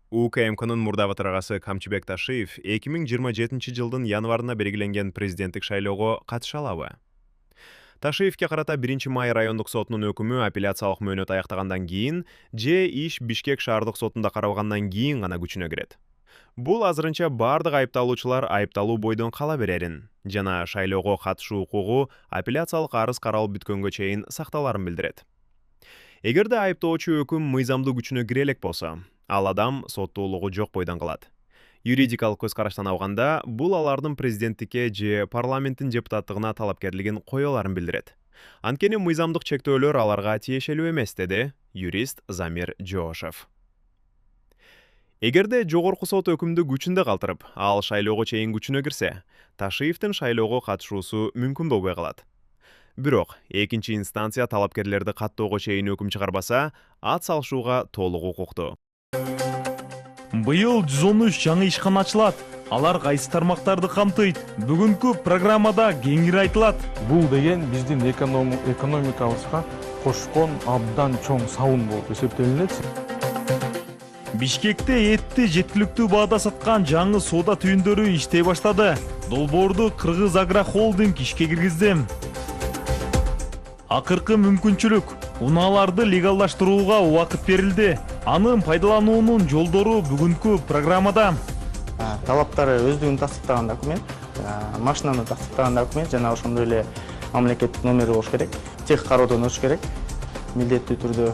УКМКнын мурдагы төрагасы Камчыбек Ташиев 2027 жылдын январында белгиленген президенттик шайлоого катыша алабы? Ташиевке карата 1 май райондук сотунун өкүмү апелляциялык мөөнөт аяктагандан кийин же иш Бишкек шаардык сотунда каралгандан кийин гана күчүнө кирет. Бул азырынча бардык айыпталуучулар айыпталуу бойдон кала берерин жана шайлоого катышуу укугу апелляциялык арыз каралып бүткөнгө чейин сакталарын билдирет. Эгерде айыптоочу өкүм мыйзамдуу күчүнө кире элек болсо, ал адам соттуулугу жок бойдон калат. Юридикалык көз караштан алганда, бул алардын президенттикке же парламенттин депутаттыгына талапкерлигин коёларын билдирет. Анткени мыйзамдык чектөөлөр аларга тиешелүү эмес, деди юрист Замир Жоошев. Эгерде жогорку сот өкүмдү күчүндө калтырып, ал шайлоого чейин күчүнө кирсе, Ташиевдин шайлоого катышуусу мүмкүн болбой калат. Бирок, экинчи инстанция талапкерлерди каттоого чейин өкүм чыгарбаса, ат салышууга толук укуктуу. Быйыл 113 жаңы ишкана ачылат. Алар кайсы тармактарды камтыйт? Бүгүнкү программада кеңири айтылат. Бул деген биздин экономикабызга кошкон абдан чоң салым болуп эсептелинет. Бишкекте этти жеткиликтүү баада саткан жаңы соода түйүндөрү иштей баштады. Долбоорду Кыргыз Агро Холдинг ишке киргизди. Акыркы мүмкүнчүлүк унааларды легалдаштырууга убакыт берилди. Анын пайдалануунун жолдору бүгүнкү программада. Талаптары өздүгүн тастыктаган документ, машинаны тастыктаган документ жана ошондой эле мамлекеттик номери болуш керек. Тех кароодон өтүш керек милдеттүү түрдө.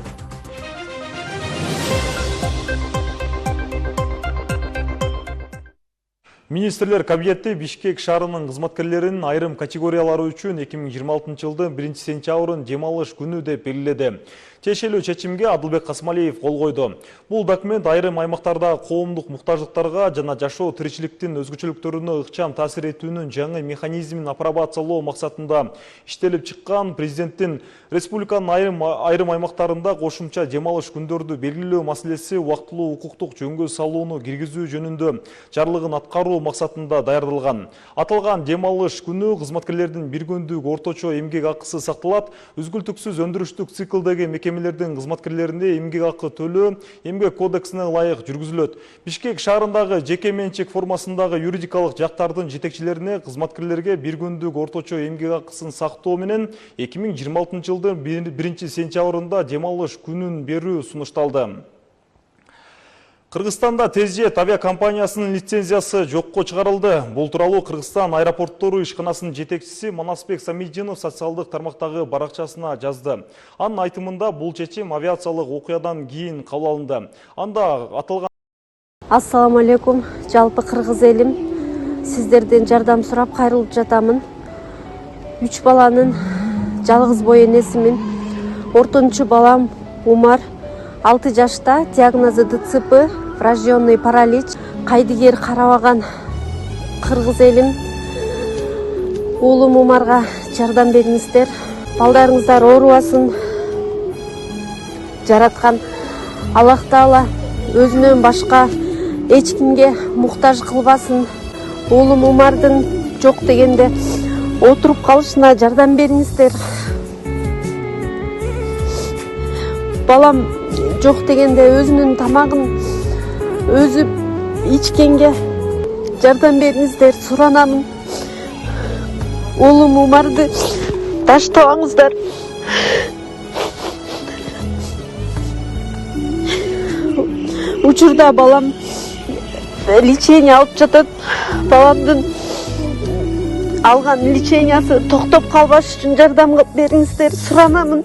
Министрлер кабинети Бишкек шаарынын кызматкерлеринин айрым категориялары үчүн 2026 жылдын 1-сентябрын дем алыш күнү деп белгиледи. Тиешелүү чечимге Адылбек Касмалиев кол койду. Бул документ айрым аймактарда коомдук муктаждыктарга жана жашоо тиричиликтин өзгөчөлүктөрүнө ыкчам таасир этүүнүн жаңы механизмин апробациялоо максатында иштелип чыккан президенттин республиканын айрым аймактарында кошумча дем алыш күндөрдү белгилөө маселеси убактылуу укуктук жөнгө салууну киргизүү жөнүндө жарлыгын аткаруу максатында даярдалган. Аталган дем алыш күнү кызматкерлердин бир күндүк орточо эмгек акысы сакталат. Үзгүлтүксүз өндүрүштүк циклдеги мекемелердин кызматкерлерине эмгек акы төлөө эмгек кодексине ылайык жүргүзүлөт. Бишкек шаарындагы жеке менчик формасындагы юридикалык жактардын жетекчилерине кызматкерлерге бир күндүк орточо эмгек акысын сактоо менен 2026 жылдын 1-сентябрында дем алыш күнүн берүү сунушталды. Кыргызстанда Тезжет авиакомпаниясынын лицензиясы жокко чыгарылды. Бул тууралуу Кыргызстан аэропорттору ишканасынын жетекчиси Манасбек Самиджинов социалдык тармактагы баракчасына жазды. Анын айтымында бул чечим авиациялык окуядан кийин кабыл алынды. Анда аталган Ассаламу алейкум, жалпы кыргыз элим. Сиздерден жардам сурап кайрылып жатамын. 3 баланын жалгыз бой энесимин. Ортончу балам Умар 6 жашта, диагнозу ДЦП, врожденный паралич. Кайдыгер карабаган кыргыз элим. Уулум Умарга жардам бериңиздер. Балдарыңыздар оорубасын. Жараткан Аллах Таала өзүнөн башка эч кимге муктаж кылбасын. Уулум Умардын жок дегенде отуруп калышына жардам бериңиздер. Балам жок дегенде өзүнүн тамагын өзү ичкенге жардам бериңиздер, суранамын. Уулум Умарды таштабаңыздар. Учурда балам лечение алып жатат. Баламдын алган лечениясы токтоп калбаш үчүн жардам бериңиздер, суранамын.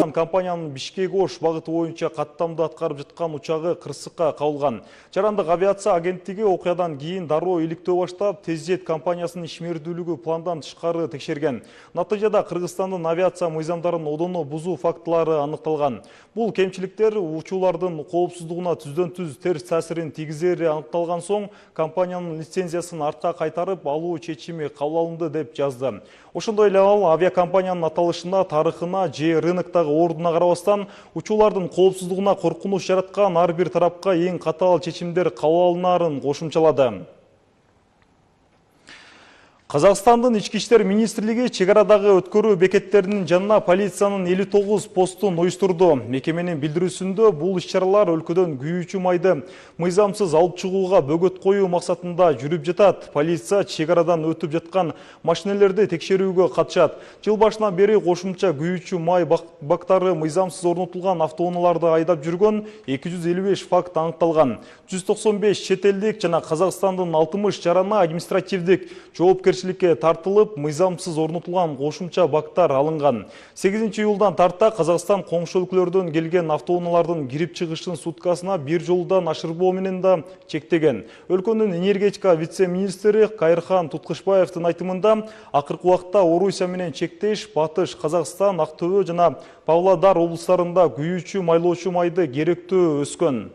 Компаниянын Бишкек-Ош багыты боюнча каттамды аткарып жаткан учагы кырсыкка кабылган. Жарандык авиация агенттиги окуядан кийин дароо иликтөө баштап, Тезжет компаниясынын ишмердүүлүгү пландан тышкары текшерген. Натыйжада Кыргызстандын авиация мыйзамдарын одоно бузуу фактылары аныкталган. Бул кемчиликтер учуулардын коопсуздугуна түздөн-түз терс таасирин тийгизери аныкталган соң, компаниянын лицензиясын артка кайтарып алуу чечими кабыл алынды деп жазды. Ошондой эле ал авиакомпаниянын аталышына, тарыхына же рыноктогу ордуна карабастан учуулардын коопсуздугуна коркунуч жараткан ар бир тарапка эң катаал чечимдер кабыл алынаарын кошумчалады. Қазақстандын Ички иштер министрлиги чек арадагы өткөрүү бекеттеринин жанына полициянын 59 постун уюштурду. Мекеменин билдирүүсүндө бул иш-чаралар өлкөдөн күйүүчү майды мыйзамсыз алып чыгууга бөгөт коюу максатында жүрүп жатат. Полиция чек арадан өтүп жаткан машинелерди текшерүүгө катышат. Жыл башынан бери кошумча күйүүчү май бактары мыйзамсыз орнотулган автоунааларды айдап жүргөн 255 факт аныкталган. 195 чет элдик жана Казакстандын 60 жарана административдик жоопкерчиликке тартылып, мыйзамсыз орнотулган кошумча бактар алынган. 8 июлдан тарта Казакстан коңшу өлкөлөрдөн келген автоунаалардын кирип чыгышын суткасына бир жолудан ашырбоо менен да чектеген. Өлкөнүн энергетика вице-министри Кайырхан Туткушбаевдин айтымында, акыркы убакта Орусия менен чектеш Батыш, Казакстан, Актөбө жана Павлодар облустарында күйүүчү майлоочу майды керектөө өскөн.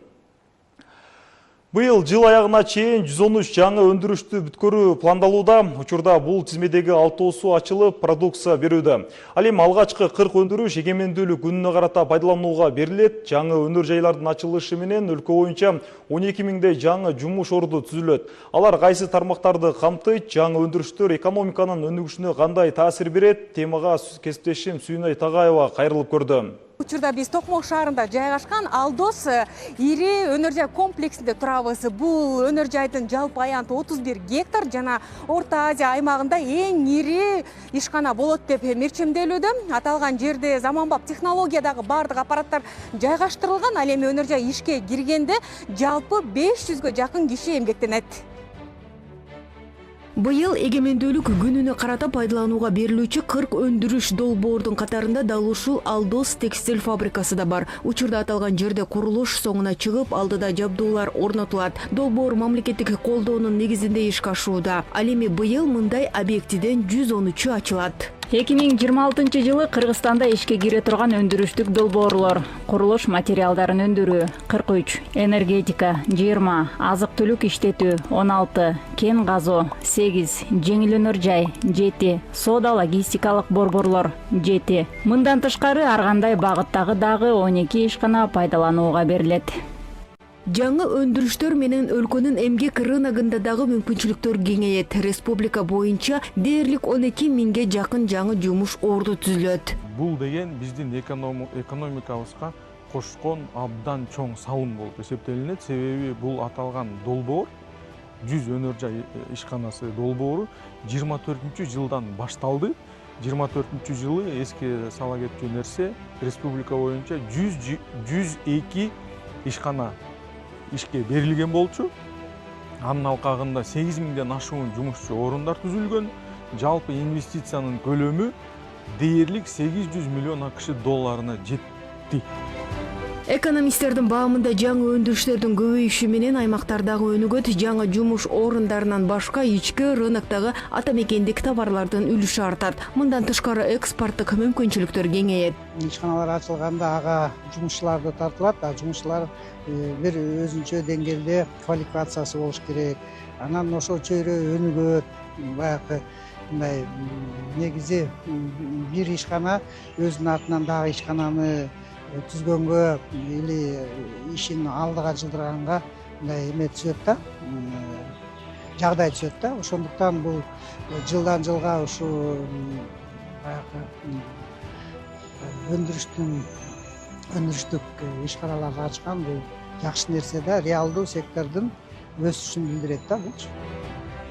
Быйыл жыл аягына чейин 113 жаңы өндүрүштү бүткөрүү пландалууда. Учурда бул тизмедеги 6 ачылып, продукция берүүдө. Ал эми алгачкы 40 өндүрүш эгемендүүлүк күнүнө карата пайдаланууга берилет. Жаңы өнөр жайлардын ачылышы менен өлкө боюнча 12 миңдей жаңы жумуш орду түзүлөт. Алар кайсы тармактарды камтыйт? Жаңы өндүрүштөр экономиканын өнүгүшүнө кандай таасир берет? Темага кесиптешим Сүйнөй Тагаева кайрылып көрдү. Учурда биз Токмок шаарында жайгашкан Алдос ири өнөр жай комплексинде турабыз. Бул өнөр жайдын жалпы аянты 31 гектар жана Орто Азия аймагында эң ири ишкана болот деп мерчемделүүдө. Аталган жерде заманбап технологиядагы бардык аппараттар жайгаштырылган. Ал эми өнөр жай ишке киргенде жалпы 500гө жакын киши эмгектенет. Быйыл эгемендүүлүк күнүнө карата пайдаланууга берилүүчү 40 өндүрүш долбоордун катарында дал ушул Алдос текстиль фабрикасы да бар. Учурда аталган жерде курулуш соңуна чыгып, алдыда жабдуулар орнотулат. Долбоор мамлекеттик колдоонун негизинде ишке ашууда. Ал эми быйыл мындай объектиден 113 ачылат. 2026 жылы Кыргызстанда ишке кире турган өндүрүштүк долбоорлор: курулуш материалдарын өндүрүү 43, энергетика 20, азык-түлүк иштетүү 16, кен казуу 8, жеңил өнөр жай 7, соода логистикалык борборлор 7. Мындан тышкары ар кандай багыттагы дагы 12 ишкана пайдаланууга берилет. Жаңы өндүрүштөр менен өлкөнүн эмгек рыногунда дагы мүмкүнчүлүктөр кеңейет. Республика боюнча дээрлик 12 миңге жакын жаңы жумуш орду түзүлөт. Бул деген биздин экономикабызга кошкон абдан чоң салым болуп эсептелинет. Себеби бул аталган долбоор 100 өнөр жай ишканасы долбоору 24-жылдан башталды. 24-жылы эске сала кетчү нерсе, республика боюнча 102 ишкана ишке берилген болчу. Анын алкагында 8 миңден ашуун жумушчу орундар түзүлгөн. Жалпы инвестициянын көлөмү дээрлик 800 миллион АКШ долларына жетти. Экономисттердин баамында жаңы өндүрүштөрдүн көбөйүшү менен аймактардагы өнүгөт, жаңы жумуш орундарынан башка ички рыноктогу ата мекендик товарлардын үлүшү артат. Мындан тышкары экспорттук мүмкүнчүлүктөр кеңейет. Ишканалар ачылганда ага жумушчулар да тартылат, жумушчулар бир өзүнчө деңгээлде квалификациясы болуш керек. Анан ошол чөйрө өнүгөт. Баягы мындай негизи бир ишкана өзүнүн артынан дагы ишкананы түзгөнгө или ишин алдыга жылдырганга мындай эме түзөт да, жагдай түзөт да. Ошондуктан бул жылдан жылга ушу баягы өндүрүштүк ишканаларды ачкан бул жакшы нерсе да, реалдуу сектордун өсүшүн билдирет да булчу.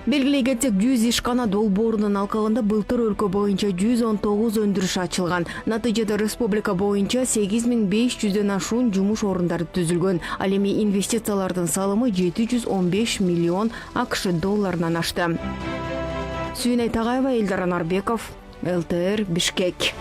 Белгилей кетсек, 100 ишкана долбоорунун алкагында былтыр өлкө боюнча 119 өндүрүш ачылган. Натыйжада республика боюнча 8500дөн ашуун жумуш орундары түзүлгөн. Ал эми инвестициялардын салымы 715 миллион АКШ долларынан ашты. Сүйнөй Тагаева, Элдар Анарбеков, ЛТР, Бишкек.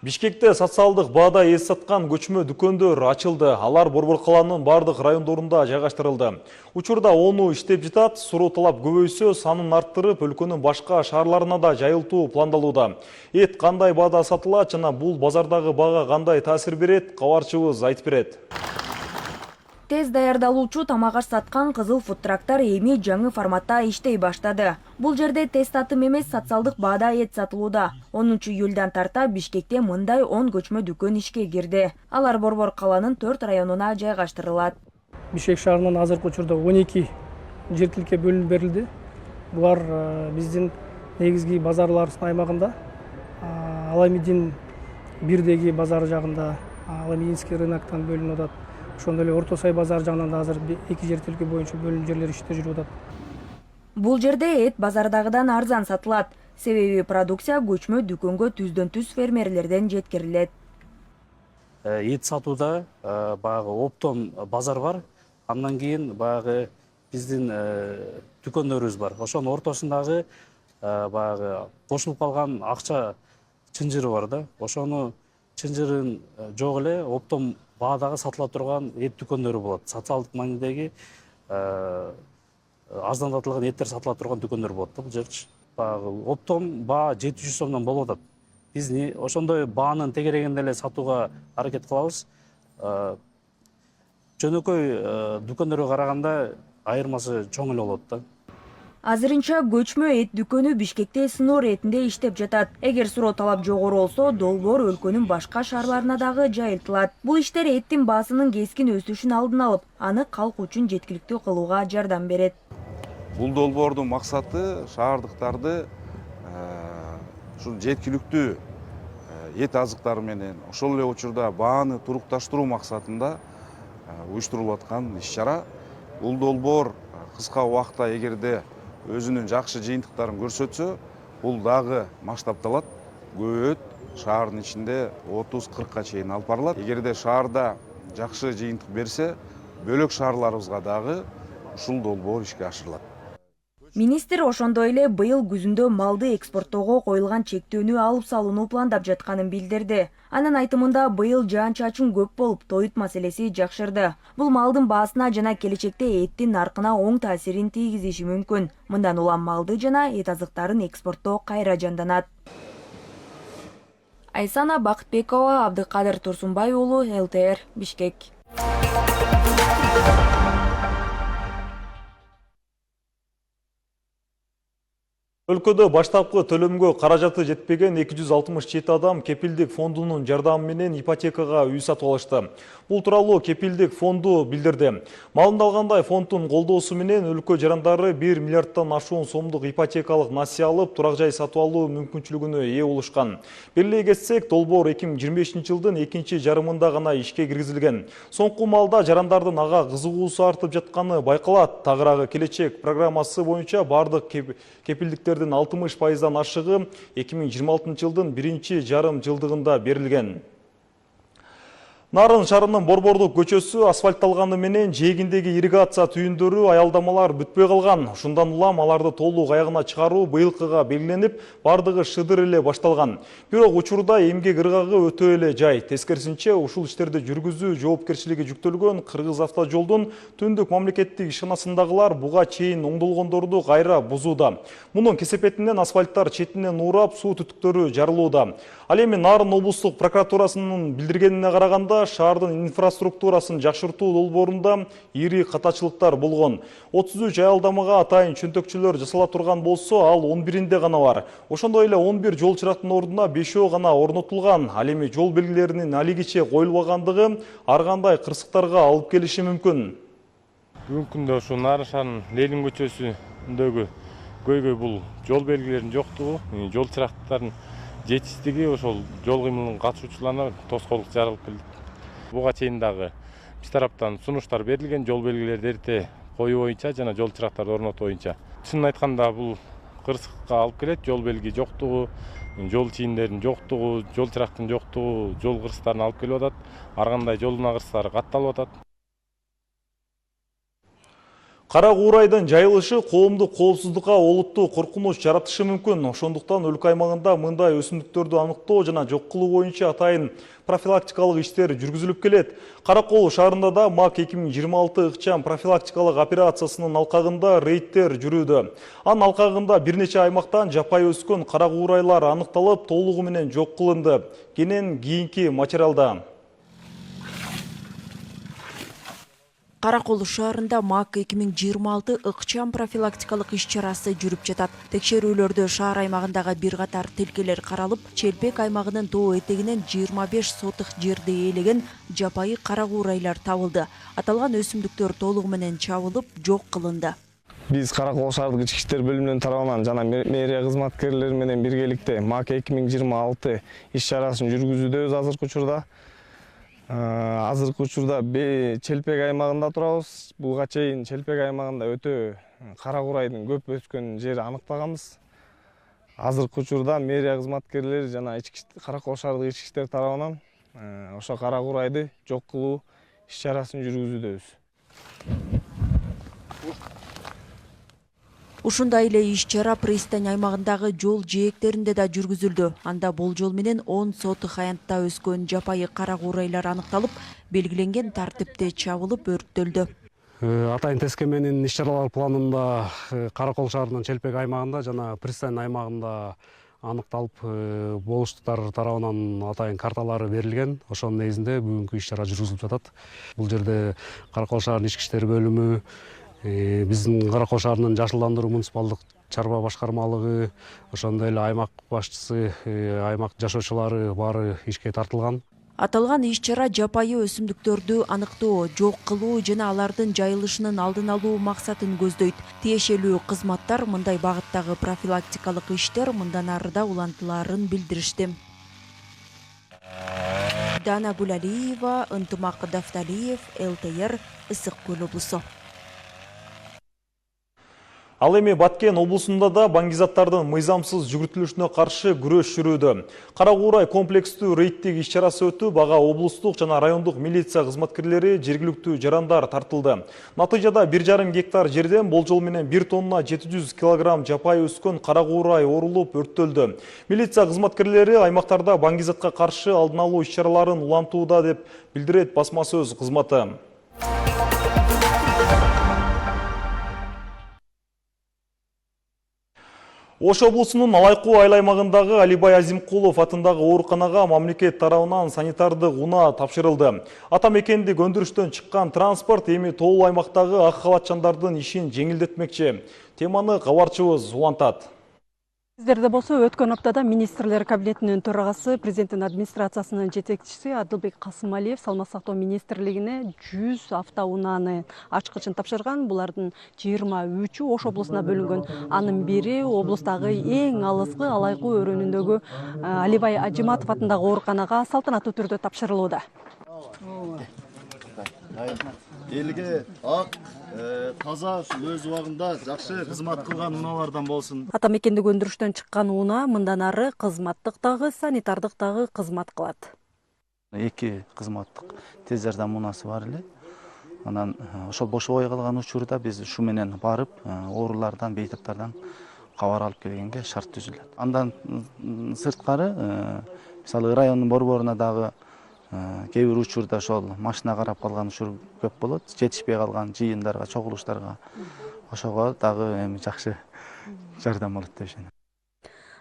Бишкекте социалдык баада эс саткан көчмө дүкөндөр ачылды. Алар Борбор калаанын бардык райондорунда жайгаштырылды. Учурда ону иштеп жатат. Суроо талап көбөйсө, санын арттырып, өлкөнүн башка шаарларына да жайылтуу пландалууда. Эт кандай баада сатылат жана бул базардагы бага кандай таасир берет? Кабарчыбыз айтып берет. Тез даярдалуучу тамак аш саткан кызыл фудтрактар эми жаңы форматта иштей баштады. Бул жерде тест татым эмес, социалдык баада эт сатылууда. 10 июлдан тарта Бишкекте мындай 10 көчмө дүкөн ишке кирди. Алар Борбор калаанын 4 районуна жайгаштырылат. Бишкек шаарынан азыркы учурда 12 жер тилке бөлүнүп берилди. Булар биздин негизги базарларыбыздын аймагында, Аламедин бирдеги базар жагында, Аламединский рыноктан бөлүнүп атат. Ошондой эле Орто Сай базар жагынан да азыр 2 жер тилке боюнча бөлүнүп жерлер иште жүрүп атат. Бул жерде эт базардагыдан арзан сатылат. Себеби продукция көчмө дүкөнгө түздөн-түз фермерлерден жеткирилет. Эт сатууда баягы оптом базар бар. Андан кийин баягы биздин дүкөндөрүбүз бар. Ошонун ортосундагы баягы кошулуп калган акча чынжыры бар да. Ошону чынжырын жок эле оптом баадагы сатыла турган эт дүкөндөрү болот. Социалдык маанидеги арзандатылган эттер сатыла турган дүкөндөр болот да бул жерчи. Баягы оптом баа 700 сомдон болуп атат. Биз ошондой баанын тегерегинде эле сатууга аракет кылабыз. Жөнөкөй дүкөндөргө караганда айырмасы чоң эле болот да. Азырынча көчмө эт дүкөнү Бишкекте сыноо ретинде иштеп жатат. Эгер суроо талап жогору болсо, долбоор өлкөнүн башка шаарларына дагы жайылтылат. Бул иштер эттин баасынын кескин өсүшүн алдын алып, аны калк үчүн жеткиликтүү кылууга жардам берет. Бул долбоордун максаты шаардыктарды ушул жеткиликтүү эт азыктары менен ошол эле учурда бааны турукташтыруу максатында уюштурулуп аткан иш-чара. Бул долбоор кыска убакытта эгерде өзүнүн жакшы жыйынтыктарын көрсөтсө, бул дагы масштабталат, көбөйөт, шаардын ичинде 30-40ка чейин алып барылат. Эгерде шаарда жакшы жыйынтык берсе, бөлөк шаарларыбызга дагы ушул долбоор ишке ашырылат. Министр ошондой эле быйыл күзүндө малды экспорттоого коюлган чектөөнү алып салууну пландап жатканын билдирди. Анын айтымында быйыл жаан-чачын көп болуп, тоют маселеси жакшырды. Бул малдын баасына жана келечекте эттин наркына оң таасирин тийгизиши мүмкүн. Мындан улам малды жана эт азыктарын экспорттоо кайра жанданат. Айсана Бакытбекова, Абдыкадыр Турсунбай уулу, ЛТР, Бишкек. Өлкөдө баштапкы төлөмгө каражаты жетпеген 267 адам кепилдик фондунун жардамы менен ипотекага үй сатып алышты. Бул тууралуу кепилдик фонду билдирди. Маалымда алгандай, фонддун колдоосу менен өлкө жарандары 1 миллиардтан ашуун сомдук ипотекалык насыя алып, турак жай сатып алуу мүмкүнчүлүгүнө ээ болушкан. Белгилей кетсек, долбоор 2025 жылдын экинчи жарымында гана ишке киргизилген. Соңку маалда жарандардын ага кызыгуусу артып жатканы байкалат. Тагыраагы келечек программасы боюнча бардык кепилдиктер 60%-дан ашыгы 2026 жылдын биринчи жарым жылдыгында берилген. Нарын шаарынын Борбордук көчөсү асфальтталганы менен жээгиндеги ирригация түйүндөрү аялдамалар бүтпөй калган. Ушундан улам аларды толук аягына чыгаруу быйылкыга белгиленип, бардыгы шыдыр эле башталган. Бирок учурда эмгек ыргагы өтө эле жай. Тескерисинче, ушул иштерди жүргүзүү жоопкерчилиги жүктөлгөн Кыргыз автожолдун түндүк мамлекеттик ишканасындагылар буга чейин оңдолгондорду кайра бузууда. Мунун кесепетинен асфальттар четинен уурап, суу түтүктөрү жарылууда. Ал эми Нарын облустук прокуратурасынын билдиргенине караганда, шаардын инфраструктурасын жакшыртуу долбоорунда ири катачылыктар болгон. 33 аялдамага атайын чөнтөкчөлөр жасала турган болсо, ал 11-инде гана бар. Ошондой эле 11 жол чырактын ордуна 5 гана орнотулган. Ал эми жол белгилеринин алигиче коюлбагандыгы ар кандай кырсыктарга алып келиши мүмкүн. Бүгүнкү күндө ушу Нарын шаарынын Ленин көчөсүндөгү көйгөй бул жол белгилеринин жоктугу, жол чырактардын жетишсиздиги ошол жол кыймылынын катышуучуларына тоскоолдук жаралып келди. Буга чейин дагы биз тараптан сунуштар берилген, жол белгилерди эрте коюу боюнча жана жол чырактарды орнотуу боюнча. Чынын айтканда бул кырсыкка алып келет, жол белги жоктугу, жол чийимдеринин жоктугу, жол чырактын жоктугу жол кырсыктарын алып келип атат. Ар кандай жол кырсыктары катталып атат. Кара куурайдын жайылышы коомдук коопсуздукка олуттуу коркунуч жаратышы мүмкүн. Ошондуктан өлкө аймагында мындай өсүмдүктөрдү аныктоо жана жок кылуу боюнча атайын профилактикалык иштер жүргүзүлүп келет. Каракол шаарында да МАК 2026 ыкчам профилактикалык операциясынын алкагында рейдтер жүрүүдө. Анын алкагында бир нече аймактан жапайы өскөн кара куурайлар аныкталып, толугу менен жок кылынды. Кенен кийинки материалда. Каракол шаарында МАК 2026 ыкчам профилактикалык иш-чарасы жүрүп жатат. Текшерүүлөрдө шаар аймагындагы бир катар тилкелер каралып, Челпек аймагынын тоо этегинен 25 сотых жерди ээлеген жапайы кара куурайлар табылды. Аталган өсүмдүктөр толугу менен чабылып, жок кылынды. Биз Каракол шаардык ички иштер бөлүмүнүн тарабынан жана мэрия кызматкерлери менен биргеликте МАК 2026 иш-чарасын жүргүзүүдөбүз азыркы учурда. Азыркы учурда Челпек аймагында турабыз. Буга чейин Челпек аймагында өтө кара курайдын көп өскөн жери аныктаганбыз. Азыркы учурда мэрия кызматкерлери жана Каракол шаардык ички иштер тарабынан ошо кара курайды жок кылуу иш-чарасын жүргүзүүдөбүз. Ушундай эле иш-чара пристань аймагындагы жол жээктеринде да жүргүзүлдү. Анда болжол менен 10 сотых аянтта өскөн жапайы кара курайлар аныкталып, белгиленген тартипте чабылып өрттөлдү. Атайын тескеменин иш-чаралар планында Каракол шаарынын Челпек аймагында жана пристань аймагында аныкталып, болуштуктар тарабынан атайын карталары берилген. Ошонун негизинде бүгүнкү иш-чара жүргүзүлүп жатат. Бул жерде Каракол шаарынын ички иштер бөлүмү, биздин Каракол шаарынын жашылдандыруу муниципалдык чарба башкармалыгы, ошондой эле аймак башчысы, аймак жашоочулары баары ишке тартылган. Аталган иш-чара жапайы өсүмдүктөрдү аныктоо, жок кылуу жана алардын жайылышынын алдын алуу максатын көздөйт. Тиешелүү кызматтар мындай багыттагы профилактикалык иштер мындан ары да улантылаарын билдиришти. Дана Булалиева, Ынтымак Дафталиев, ЛТР, Ысык Көл облусу. Ал эми Баткен облусунда да баңгизаттардын мыйзамсыз жүгүртүлүшүнө каршы күрөш жүрүүдө. Кара курай комплекстүү рейдтик иш-чарасы өтүп, ага облустук жана райондук милиция кызматкерлери, жергиликтүү жарандар тартылды. Натыйжада 1,5 гектар жерден болжол менен 1 тонна 700 килограмм жапайы өскөн кара курай орулуп өрттөлдү. Милиция кызматкерлери аймактарда баңгизатка каршы алдын алуу иш-чараларын улантууда деп билдирет басма сөз кызматы. Ош облусунун Алайкуу айыл аймагындагы Алибай Азимкулов атындагы ооруканага мамлекет тарабынан санитардык унаа тапшырылды. Ата мекендик өндүрүштөн чыккан транспорт эми тоолуу аймактагы ак халатчандардын ишин жеңилдетмекчи. Теманы кабарчыбыз улантат. Сиздерде болсо өткөн аптада министрлер кабинетинин төрагасы, президенттин администрациясынын жетекчиси Адылбек Касымалиев Саламат сактоо министрлигине 100 автоунааны ачкычын тапшырган. Булардын 23-ü Ош облусуна бөлүнгөн. Анын бири облустагы эң алыскы Алайкуу өрөөнүндөгү Алибай Ажиматов атындагы ооруканага салтанаттуу түрдө тапшырылууда. Элге ак, таза, өз убагында жакшы кызмат кылган унаалардан болсун. Ата мекендик өндүрүштөн чыккан унаа мындан ары кызматтык дагы, санитардык дагы кызмат кылат. 2 кызматтык тез жардам унаасы бар эле. Анан ошол бошобой калган учурда биз ушу менен барып, оорулардан, бейтаптардан кабар алып келгенге шарт түзүлөт. Андан сырткары, мисалы райондун борборуна дагы кээ бир учурда ошол машина карап калган учур көп болот. Жетишпей калган жыйындарга, чогулуштарга ошого дагы эми жакшы жардам болот деп ишенем.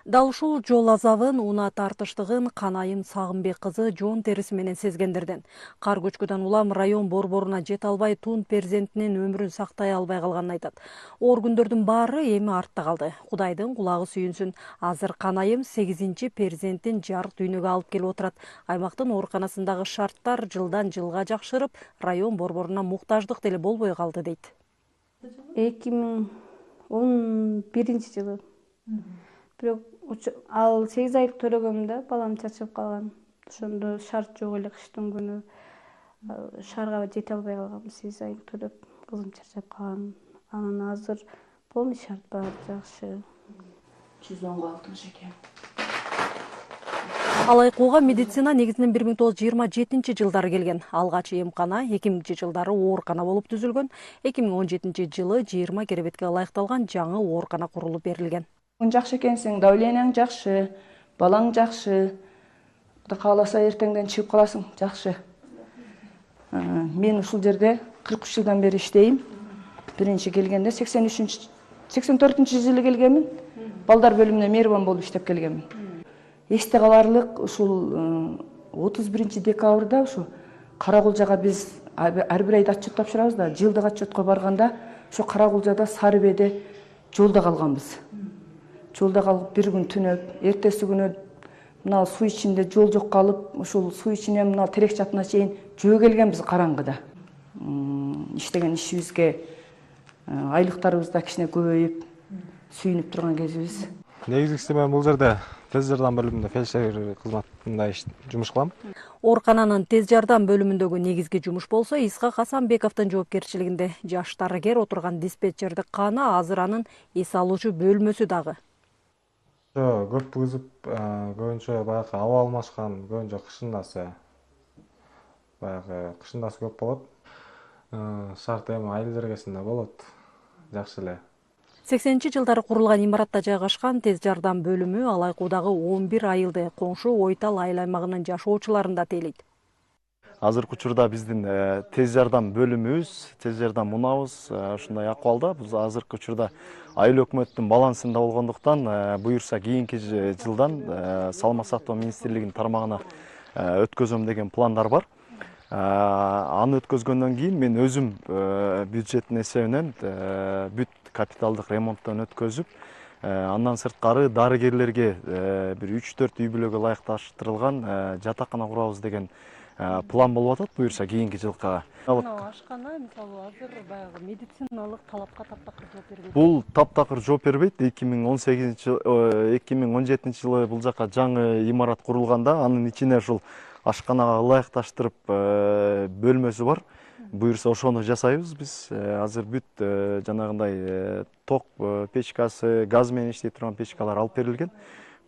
Дал ушул жол азабын, унаа тартыштыгын Канайым Сагынбек кызы жон териси менен сезгендерден. Кар көчкүдөн улам район борборуна жете албай, тун перзентинин өмүрүн сактай албай калганын айтат. Оор күндөрдүн баары эми артта калды. Кудайдын кулагы сүйүнсүн. Азыр Канайым 8-чи перзентин жарык дүйнөгө алып келип отурат. Аймактын ооруканасындагы шарттар жылдан жылга жакшырып, район борборуна муктаждык деле болбой калды дейт. 2011-жылы. Бирок ал 8 айлык төлөгөмдө балам чачып калган. Ошондо шарт жок эле кыштын күнү шаарга жете албай калгам. 8 айлык төлөп кызым чачап калган. Анан азыр полный шарт бар, жакшы. 110 алтымыш экен. Алайкууга медицина негизинен 1927-жылдары келген. Алгач эмкана 2000-жылдары оорукана болуп түзүлгөн. 2017-жылы 20 керебетке ылайыкталган жаңы оорукана курулуп берилген. Жакшы экенсиң, давлениең жакшы, балаң жакшы. Кудай кааласа эртеңден чыгып каласың, жакшы. Мен ушул жерде 43 жылдан бери иштейм. Биринчи келгенде 84-жылы келгенмин. Балдар бөлүмүнө мейрибан болуп иштеп келгенмин. Эсте каларлык ушул 31-декабрда ушу Каракулжага биз ар бир айда отчет тапшырабыз да, жылдык отчетко барганда ошо Каракулжада Сарыбеде жолдо калганбыз. Жолда калып бир күн түнөп, эртеси күнү мына суу ичинде жол жок калып, ушул суу ичине мына терек чатына чейин жөө келгенбиз караңгыда. Иштеген ишибизге айлыктарыбыз да кичине көбөйүп сүйүнүп турган кезибиз. Негизгиси мен бул жерде тез жардам бөлүмүндө фельдшер кызматында жумуш кылам. Оорукананын тез жардам бөлүмүндөгү негизги жумуш болсо Исхак Асанбековдун жоопкерчилигинде. Жаш дарыгер отурган диспетчердик каана азыр анын эс алуучу бөлмөсү дагы. Көп кызып, көбүнчө баягы аба алмашкан, көбүнчө кышындасы. Баягы кышындасы көп болот. Шарт эми айыл жергесинде болот. Жакшы эле. 80-жылдары курулган имаратта жайгашкан тез жардам бөлүмү Алайкуудагы 11 айылды коңшу Ойтал айыл аймагынын жашоочуларын да тейлейт. Азыркы учурда биздин тез жардам бөлүмүбүз, тез жардам унабыз ушундай акыбалда. Биз азыркы учурда айыл өкмөттүн балансында болгондуктан буюрса кийинки жылдан Саламат сактоо министрлигинин тармагына өткөзөм деген пландар бар. Аны өткөзгөндөн кийин мен өзүм бюджеттин эсебинен бүт капиталдык ремонттон өткөзүп, андан сырткары дарыгерлерге бир 3-4 үй бүлөгө ылайыкташтырылган жатакана курабыз деген план болуп атат буюрса кийинки жылга. Ашкана мисалы азыр баягы медициналык талапка таптакыр жооп бербейт. Бул таптакыр жооп бербейт. 2017 жылы бул жака жаңы имарат курулганда анын ичине ушул ашканага ылайыкташтырып бөлмөсү бар. Буюрса ошону жасайбыз биз. Азыр бүт жанагындай ток печкасы, газ менен иштей турган печкалар алып берилген.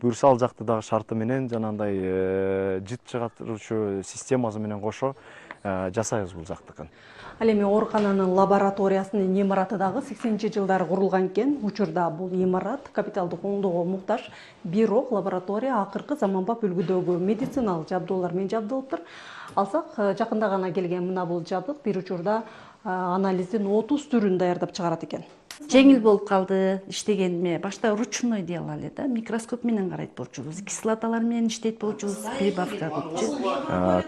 Буюрса ал жакты дагы шарты менен жанагындай жыт чыгарчу системасы менен кошо жасайбыз бул жактыкын. Ал эми оорукананын лабораториясынын имараты дагы 80-жылдары курулган экен. Учурда бул имарат капиталдык оңдоого муктаж, бирок лаборатория акыркы заманбап үлгүдөгү медициналык жабдуулар менен жабдылыптыр. Алсак, жакында гана келген мына бул жабдык бир учурда анализдин 30 түрүн даярдап чыгарат экен. Жеңил болуп калды, иштегениме. Башта ручной делал эле да, микроскоп менен карайт болчубуз, кислоталар менен иштейт болчубуз, прибавка кылчу.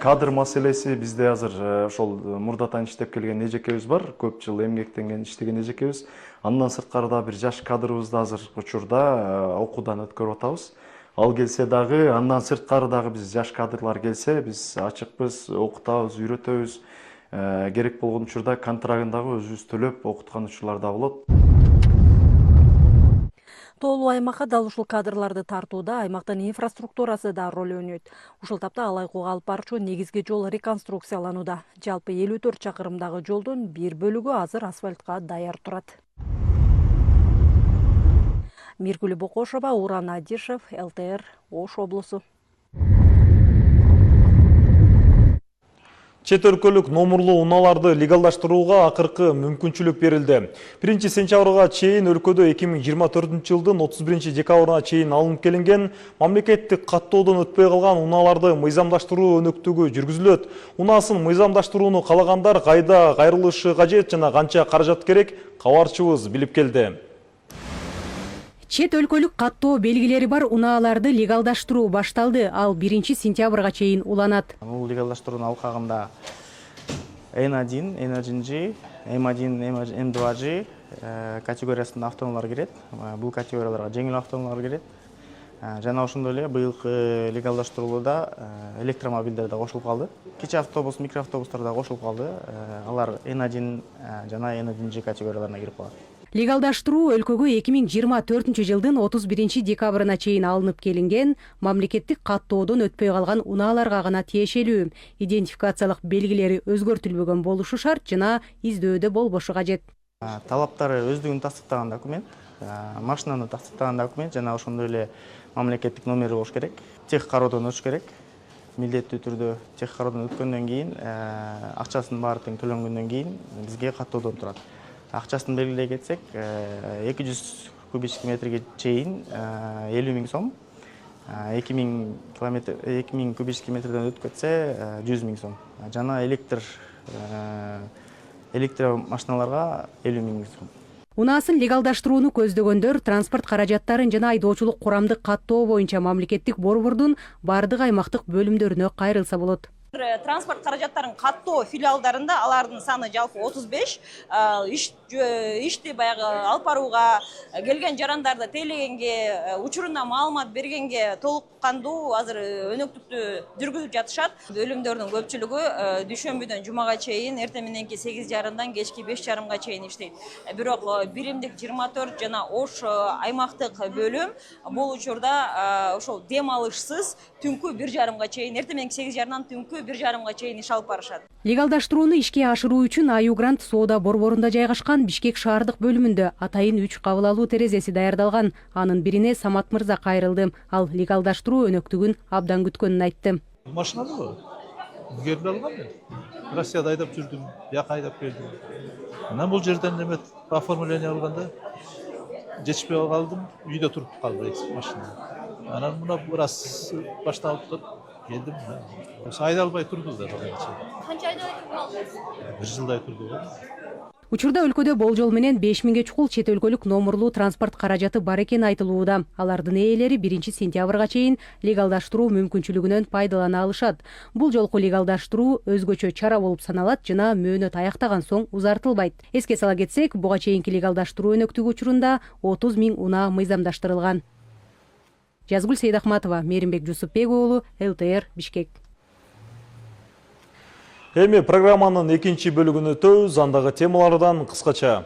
Кадр маселеси бизде азыр ошол мурдатан иштеп келген эжекебиз бар, көп жыл эмгектенген иштеген эжекебиз. Андан сырткары да бир жаш кадрыбызды азыркы учурда окуудан өткөрүп атабыз. Ал келсе дагы, андан сырткары дагы биз жаш кадрлар келсе, биз ачыкпыз, окутабыз, үйрөтөбүз. Керек болгон учурда контрагын дагы өзүбүз төлөп окуткан учурлар да болот. Тоолуу аймакка дал ушул кадрларды тартууда аймактын инфраструктурасы да роль ойнойт. Ушул тапта Алайкууга алып барчу негизги жол реконструкцияланууда. Жалпы 54 чакырымдагы жолдун бир бөлүгү азыр асфальтка даяр турат. Миргүл Бокошова, Уран Адишев, ЛТР, Ош облусу. Чет өлкөлүк номурлуу унааларды легалдаштырууга акыркы мүмкүнчүлүк берилди. 1-сентябрга чейин өлкөдө 2024 жылдын 31 декабрына чейин алынып келинген мамлекеттик каттоодон өтпөй калган унааларды мыйзамдаштыруу өнөктүгү жүргүзүлөт. Унаасын мыйзамдаштырууну каалагандар кайда кайрылышы кажет жана канча каражат керек, кабарчыбыз билип келди. Чет өлкөлүк каттоо белгилери бар унааларды легалдаштыруу башталды. Ал 1-сентябрга чейин уланат. Бул легалдаштыруунун алкагында N1, N1G, M1, M2G категориясында автоунаалар кирет. Бул категорияларга жеңил автоунаалар кирет. Жана ошондой эле быйылкы легалдаштырууда электромобилдер да кошулуп калды. Кичи автобус, микроавтобустар да кошулуп калды. Алар N1 жана N1G категорияларына кирип калат. Легалдаштыруу өлкөгө 2024 жылдын 31 декабрына чейин алынып келинген мамлекеттик каттоодон өтпөй калган унааларга гана тиешелүү. Идентификациялык белгилери өзгөртүлбөгөн болушу шарт жана издөөдө болбошу кажет. Талаптары өздүгүн тастыктаган документ, машинаны тастыктаган документ жана ошондой эле мамлекеттик номери болуш керек. Тех кароодон өтүш керек. Милдеттүү түрдө тех кароодон өткөндөн кийин, акчасын баары тең төлөнгөндөн кийин бизге каттоодон турат. Акчасын белгилей кетсек, 200 кубический метрге чейин 50 000 сом, 2000 кубический метрден өтүп кетсе 100 000 сом. Жана электромашиналарга 50 000 сом. Унаасын легалдаштырууну көздөгөндөр транспорт каражаттарын жана айдоочулук курамдык каттоо боюнча мамлекеттик борбордун бардык аймактык бөлүмдөрүнө кайрылса болот. Транспорт каражаттарын каттоо филиалдарында алардын саны жалпы 35. Ишти баягы алып барууга, келген жарандарды тейлегенге, учурунда маалымат бергенге толук кандуу азыр өнөктүктү жүргүзүп жатышат. Өлүмдөрдүн көпчүлүгү дүйшөмбүдөн жумага чейин, эртең мененки 8:30-дан кечки 5:30-га чейин иштейт. Бирок биримдик 24 жана Ош аймактык бөлүм бул учурда ошол дем алышсыз түнкү 1:30-га чейин, эртең мененки 8:30-дан түнкү 1:30-га чейин иш алып барышат. Легалдаштырууну ишке ашыруу үчүн Аю Грант соода борборунда жайгашкан Бишкек шаардык бөлүмүндө атайын 3 кабыл алуу терезеси даярдалган. Анын бирине Самат мырза кайрылды. Ал легалдаштыруу өнөктүгүн абдан күткөнүн айтты. Машинаны үлгеріп алған мен. Россияда айдап жүрдім, яқа айдап келдім. Анан бұл жерден неме оформление алғанда жетішпей қалдым, үйде тұрып қалды машина. Анан мына біраз башталып тұр, келдім. Осы айдалбай тұрды да. Канча айдай тұрып алдыңыз? 1 жылдай тұрды ғой. Учурда өлкөдө болжол менен 5000 чукул чет өлкөлүк номурлуу транспорт каражаты бар экени айтылууда. Алардын ээлери 1 сентябрга чейин легалдаштыруу мүмкүнчүлүгүнөн пайдалана алышат. Бул жолку легалдаштыруу өзгөчө чара болуп саналат жана мөөнөт аяктаган соң узартылбайт. Эске сала кетсек, буга чейинки легалдаштыруу өнөктүгү учурунда 30 000 унаа мыйзамдаштырылган. Жазгүл Сейдахматова, Меримбек Жусупбек уулу, ЛТР, Бишкек. Эми программанын экинчи бөлүгүнө өтөбүз, андагы темалардан кыскача.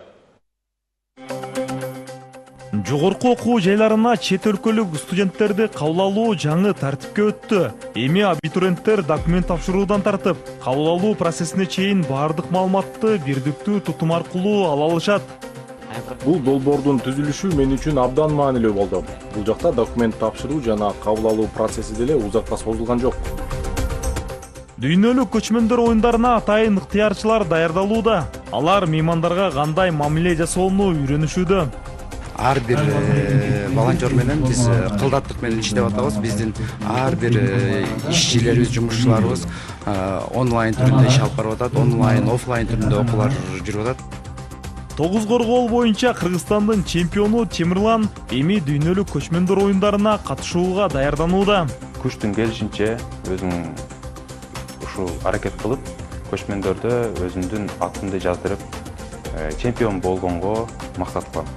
Жогорку окуу жайларына чет өлкөлүк студенттерди кабыл алуу жаңы тартипке өттү. Эми абитуриенттер документ тапшыруудан тартып, кабыл алуу процессине чейин баардык маалыматты бирдиктүү тутум аркылуу ала алышат. Бул долбоордун түзүлүшү мен үчүн абдан маанилүү болду. Бул жакта документ тапшыруу жана кабыл алуу процесси деле узакка созулган жок. Дүйнөлүк көчмөндөр оюндарына атайын ыктыярчылар даярдалууда. Алар меймандарга кандай мамиле жасоону үйрөнүшүүдө. Ар бир волонтер менен биз кылдаттык менен иштеп атабыз. Биздин ар бир ишчилерибиз, жумушчуларыбыз онлайн түрүндө иш алып барып атат, онлайн, офлайн түрүндө окуулар жүрүп атат. Тогуз коргоол боюнча Кыргызстандын чемпиону Темирлан эми дүйнөлүк көчмөндөр оюндарына катышууга даярданууда. Күчтүн келишинче өзүм ушул аракет кылып, көчмөндөрдө өзүмдүн атымды жаздырып, чемпион болгонго максат кылам.